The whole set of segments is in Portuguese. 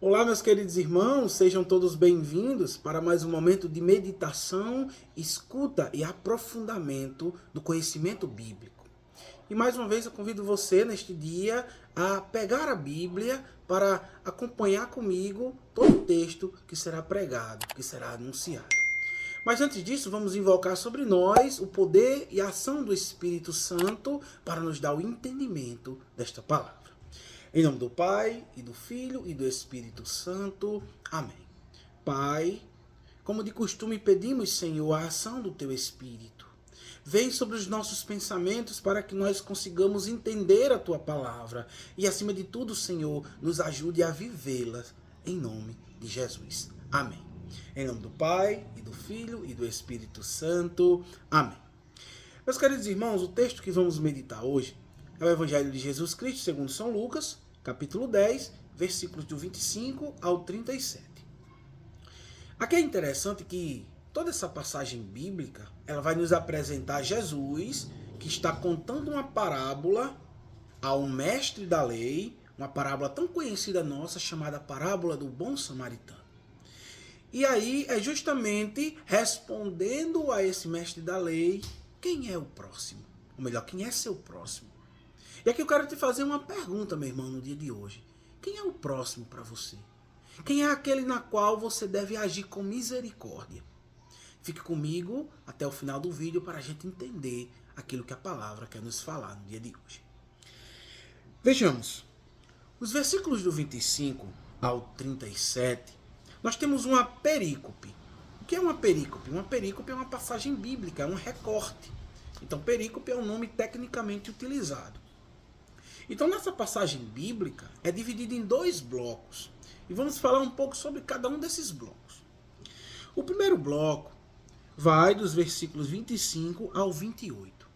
Olá, meus queridos irmãos, sejam todos bem-vindos para mais um momento de meditação, escuta e aprofundamento do conhecimento bíblico. E mais uma vez eu convido você neste dia a pegar a Bíblia para acompanhar comigo todo o texto que será pregado, que será anunciado. Mas antes disso, vamos invocar sobre nós o poder e a ação do Espírito Santo para nos dar o entendimento desta palavra. Em nome do Pai, e do Filho, e do Espírito Santo. Amém. Pai, como de costume pedimos, Senhor, a ação do Teu Espírito. Vem sobre os nossos pensamentos para que nós consigamos entender a Tua palavra. E, acima de tudo, Senhor, nos ajude a vivê-las. Em nome de Jesus. Amém. Em nome do Pai, e do Filho, e do Espírito Santo. Amém. Meus queridos irmãos, o texto que vamos meditar hoje é o Evangelho de Jesus Cristo, segundo São Lucas, capítulo 10, versículos do 25 ao 37. Aqui é interessante que toda essa passagem bíblica, ela vai nos apresentar Jesus, que está contando uma parábola a um mestre da lei, uma parábola tão conhecida nossa, chamada parábola do bom samaritano. E aí é justamente respondendo a esse mestre da lei, quem é o próximo? Ou melhor, quem é seu próximo? E aqui eu quero te fazer uma pergunta, meu irmão, no dia de hoje. Quem é o próximo para você? Quem é aquele na qual você deve agir com misericórdia? Fique comigo até o final do vídeo para a gente entender aquilo que a palavra quer nos falar no dia de hoje. Vejamos, os versículos do 25 ao 37, nós temos uma perícope. O que é uma perícope? Uma perícope é uma passagem bíblica, é um recorte. Então, perícope é um nome tecnicamente utilizado. Então, nessa passagem bíblica, é dividida em dois blocos. E vamos falar um pouco sobre cada um desses blocos. O primeiro bloco vai dos versículos 25 ao 28.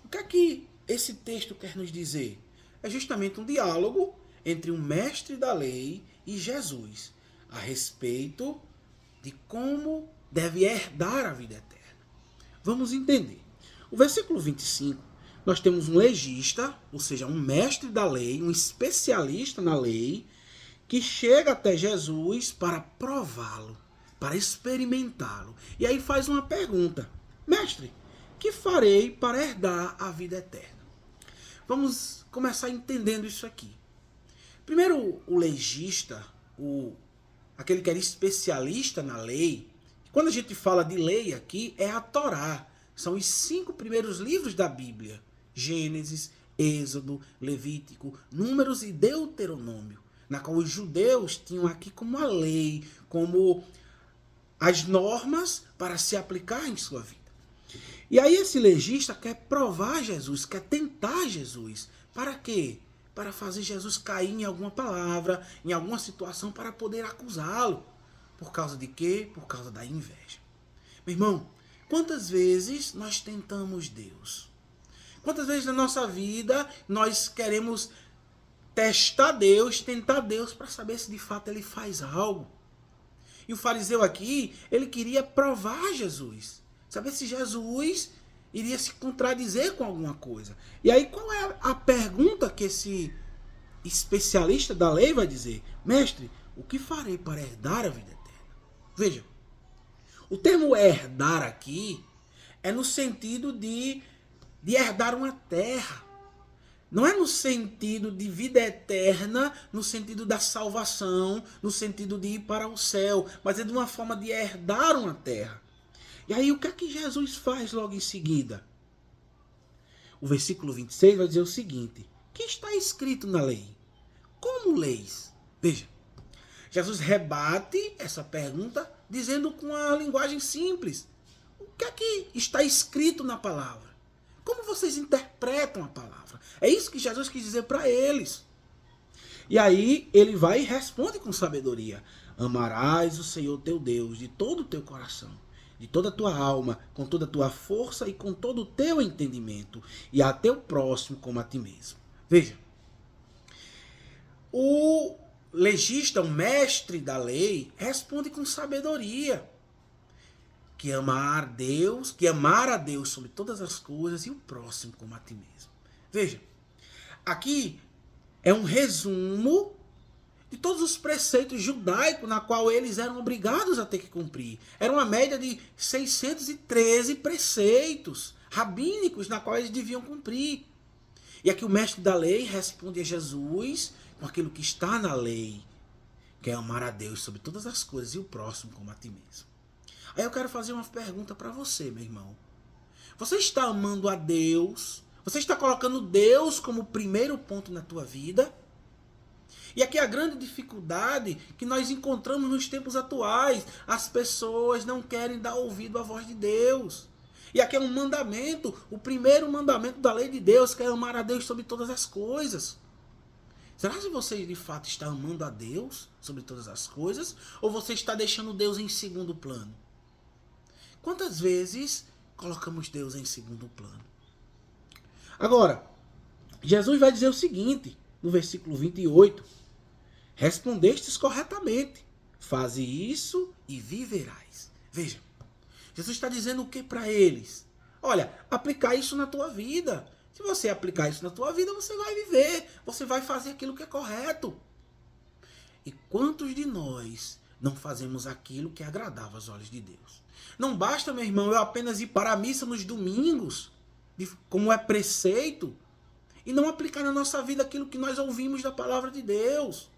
O que é que esse texto quer nos dizer? É justamente um diálogo entre um mestre da lei e Jesus, a respeito de como deve herdar a vida eterna. Vamos entender. O versículo 25, nós temos um legista, ou seja, um mestre da lei, um especialista na lei, que chega até Jesus para prová-lo, para experimentá-lo. E aí faz uma pergunta: Mestre, que farei para herdar a vida eterna? Vamos começar entendendo isso aqui. Primeiro, o legista, aquele que era especialista na lei, quando a gente fala de lei aqui, é a Torá. São os 5 primeiros livros da Bíblia: Gênesis, Êxodo, Levítico, Números e Deuteronômio, na qual os judeus tinham aqui como a lei, como as normas para se aplicar em sua vida. E aí esse legista quer provar Jesus, quer tentar Jesus. Para quê? Para fazer Jesus cair em alguma palavra, em alguma situação, para poder acusá-lo. Por causa de quê? Por causa da inveja. Meu irmão, quantas vezes nós tentamos Deus? Quantas vezes na nossa vida nós queremos testar Deus, tentar Deus para saber se de fato ele faz algo? E o fariseu aqui, ele queria provar Jesus, saber se Jesus iria se contradizer com alguma coisa. E aí qual é a pergunta que esse especialista da lei vai dizer? Mestre, o que farei para herdar a vida eterna? Veja, o termo herdar aqui é no sentido de herdar uma terra. Não é no sentido de vida eterna, no sentido da salvação, no sentido de ir para o céu, mas é de uma forma de herdar uma terra. E aí o que é que Jesus faz logo em seguida? O versículo 26 vai dizer o seguinte: que está escrito na lei? Como leis? Veja, Jesus rebate essa pergunta dizendo com uma linguagem simples: o que é que está escrito na palavra? Como vocês interpretam a palavra? É isso que Jesus quis dizer para eles. E aí ele vai e responde com sabedoria: amarás o Senhor teu Deus de todo o teu coração, de toda a tua alma, com toda a tua força e com todo o teu entendimento, e a teu próximo como a ti mesmo. Veja, o legista, o mestre da lei, responde com sabedoria: que amar a Deus sobre todas as coisas e o próximo como a ti mesmo. Veja, aqui é um resumo de todos os preceitos judaicos na qual eles eram obrigados a ter que cumprir. Era uma média de 613 preceitos rabínicos na qual eles deviam cumprir. E aqui o mestre da lei responde a Jesus com aquilo que está na lei, que é amar a Deus sobre todas as coisas e o próximo como a ti mesmo. Aí eu quero fazer uma pergunta para você, meu irmão. Você está amando a Deus? Você está colocando Deus como primeiro ponto na tua vida? E aqui a grande dificuldade que nós encontramos nos tempos atuais. As pessoas não querem dar ouvido à voz de Deus. E aqui é um mandamento, o primeiro mandamento da lei de Deus, que é amar a Deus sobre todas as coisas. Será que você de fato está amando a Deus sobre todas as coisas? Ou você está deixando Deus em segundo plano? Quantas vezes colocamos Deus em segundo plano? Agora, Jesus vai dizer o seguinte, no versículo 28. Respondestes corretamente. Faze isso e viverás. Veja, Jesus está dizendo o que para eles? Olha, aplicar isso na tua vida. Se você aplicar isso na tua vida, você vai viver. Você vai fazer aquilo que é correto. E quantos de nós não fazemos aquilo que agradava aos olhos de Deus? Não basta, meu irmão, eu apenas ir para a missa nos domingos, como é preceito, e não aplicar na nossa vida aquilo que nós ouvimos da palavra de Deus.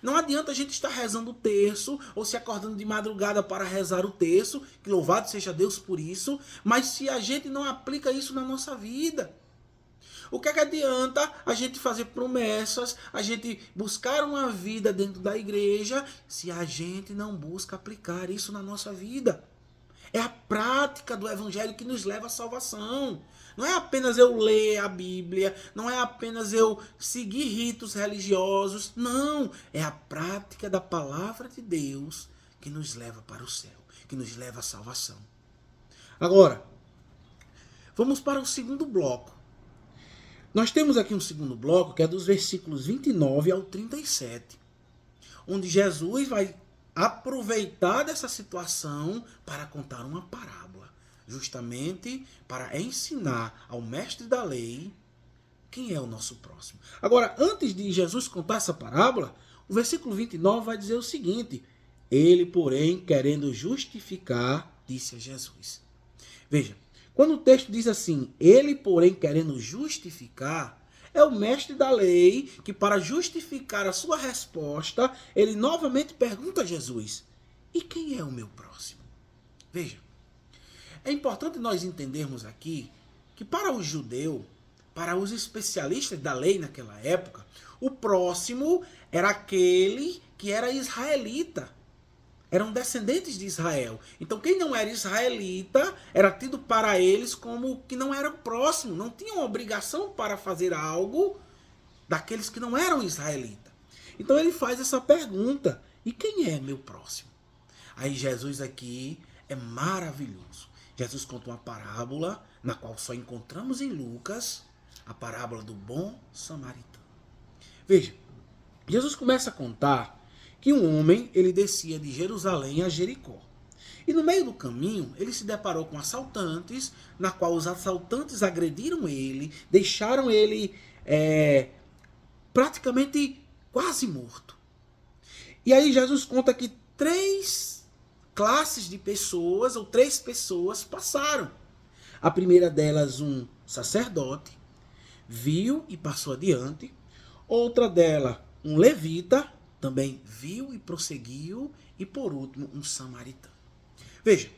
Não adianta a gente estar rezando o terço ou se acordando de madrugada para rezar o terço, que louvado seja Deus por isso, mas se a gente não aplica isso na nossa vida. O que é que adianta a gente fazer promessas, a gente buscar uma vida dentro da igreja, se a gente não busca aplicar isso na nossa vida? É a prática do evangelho que nos leva à salvação. Não é apenas eu ler a Bíblia, não é apenas eu seguir ritos religiosos. Não, é a prática da palavra de Deus que nos leva para o céu, que nos leva à salvação. Agora, vamos para o segundo bloco. Nós temos aqui um segundo bloco que é dos versículos 29 ao 37, onde Jesus vai aproveitar dessa situação para contar uma parábola, justamente para ensinar ao mestre da lei quem é o nosso próximo. Agora, antes de Jesus contar essa parábola, o versículo 29 vai dizer o seguinte: ele, porém, querendo justificar, disse a Jesus. Veja, quando o texto diz assim, ele, porém, querendo justificar, é o mestre da lei que, para justificar a sua resposta, ele novamente pergunta a Jesus: e quem é o meu próximo? Veja, é importante nós entendermos aqui que para o judeu, para os especialistas da lei naquela época, o próximo era aquele que era israelita. Eram descendentes de Israel. Então quem não era israelita era tido para eles como que não era próximo. Não tinham obrigação para fazer algo daqueles que não eram israelitas. Então ele faz essa pergunta: e quem é meu próximo? Aí Jesus aqui é maravilhoso. Jesus conta uma parábola na qual só encontramos em Lucas, a parábola do bom samaritano. Veja, Jesus começa a contar que um homem ele descia de Jerusalém a Jericó. E no meio do caminho, ele se deparou com assaltantes, na qual os assaltantes agrediram ele, deixaram ele praticamente quase morto. E aí Jesus conta que 3 classes de pessoas, ou 3 pessoas passaram. A primeira delas, um sacerdote, viu e passou adiante. Outra dela, um levita, também viu e prosseguiu, e por último, um samaritano. Veja,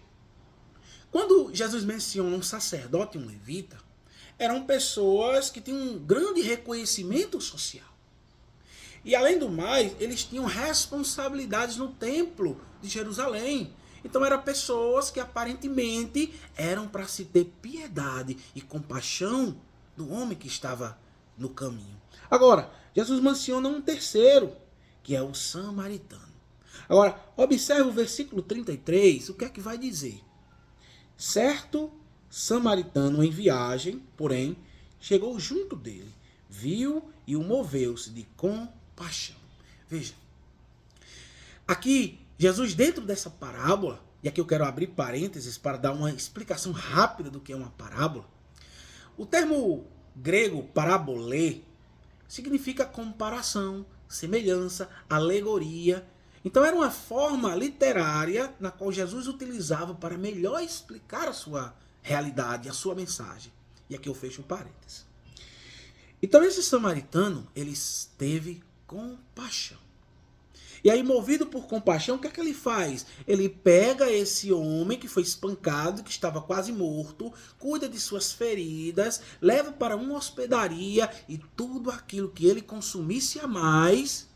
quando Jesus menciona um sacerdote e um levita, eram pessoas que tinham um grande reconhecimento social. E além do mais, eles tinham responsabilidades no templo de Jerusalém. Então eram pessoas que aparentemente eram para se ter piedade e compaixão do homem que estava no caminho. Agora, Jesus menciona um terceiro, que é o samaritano. Agora, observe o versículo 33, o que é que vai dizer? Certo samaritano em viagem, porém, chegou junto dele, viu e o moveu-se de compaixão. Veja, aqui, Jesus dentro dessa parábola, e aqui eu quero abrir parênteses para dar uma explicação rápida do que é uma parábola. O termo grego parabolê significa comparação, semelhança, alegoria. Então era uma forma literária na qual Jesus utilizava para melhor explicar a sua realidade, a sua mensagem. E aqui eu fecho um parênteses. Então esse samaritano, ele teve compaixão. E aí, movido por compaixão, o que é que ele faz? Ele pega esse homem que foi espancado, que estava quase morto, cuida de suas feridas, leva para uma hospedaria e tudo aquilo que ele consumisse a mais,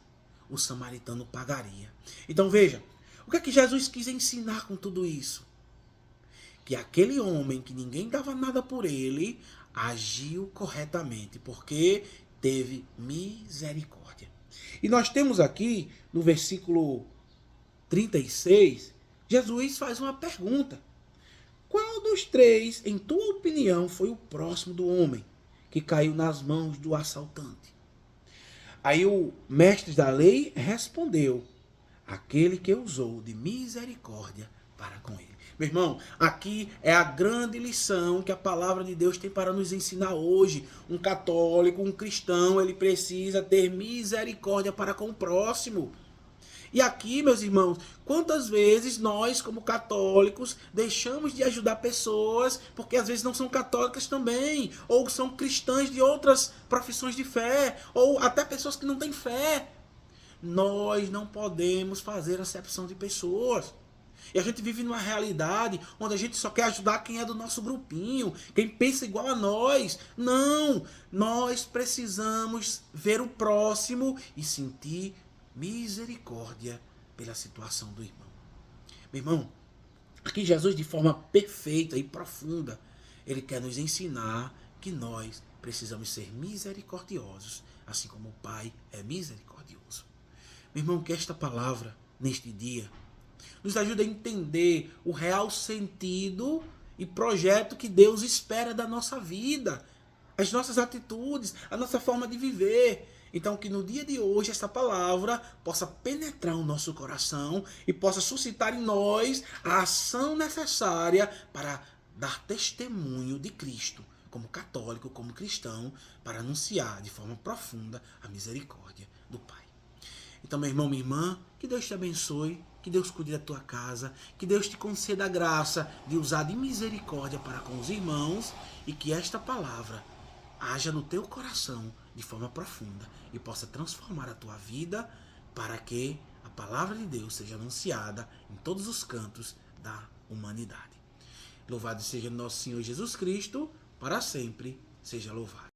o samaritano pagaria. Então veja, o que é que Jesus quis ensinar com tudo isso? Que aquele homem que ninguém dava nada por ele, agiu corretamente, porque teve misericórdia. E nós temos aqui, no versículo 36, Jesus faz uma pergunta. Qual dos três, em tua opinião, foi o próximo do homem que caiu nas mãos do assaltante? Aí o mestre da lei respondeu, aquele que usou de misericórdia para com ele. Meu irmão, aqui é a grande lição que a palavra de Deus tem para nos ensinar hoje. Um católico, um cristão, ele precisa ter misericórdia para com o próximo. E aqui, meus irmãos, quantas vezes nós, como católicos, deixamos de ajudar pessoas porque às vezes não são católicas também, ou são cristãs de outras profissões de fé, ou até pessoas que não têm fé. Nós não podemos fazer acepção de pessoas. E a gente vive numa realidade onde a gente só quer ajudar quem é do nosso grupinho, quem pensa igual a nós. Não! Nós precisamos ver o próximo e sentir misericórdia pela situação do irmão. Meu irmão, aqui Jesus, de forma perfeita e profunda, ele quer nos ensinar que nós precisamos ser misericordiosos, assim como o Pai é misericordioso. Meu irmão, que esta palavra, neste dia, nos ajuda a entender o real sentido e projeto que Deus espera da nossa vida, as nossas atitudes, a nossa forma de viver. Então que no dia de hoje essa palavra possa penetrar o nosso coração e possa suscitar em nós a ação necessária para dar testemunho de Cristo, como católico, como cristão, para anunciar de forma profunda a misericórdia do Pai. Então, meu irmão, minha irmã, que Deus te abençoe, que Deus cuide da tua casa, que Deus te conceda a graça de usar de misericórdia para com os irmãos e que esta palavra haja no teu coração de forma profunda e possa transformar a tua vida para que a palavra de Deus seja anunciada em todos os cantos da humanidade. Louvado seja nosso Senhor Jesus Cristo, para sempre seja louvado.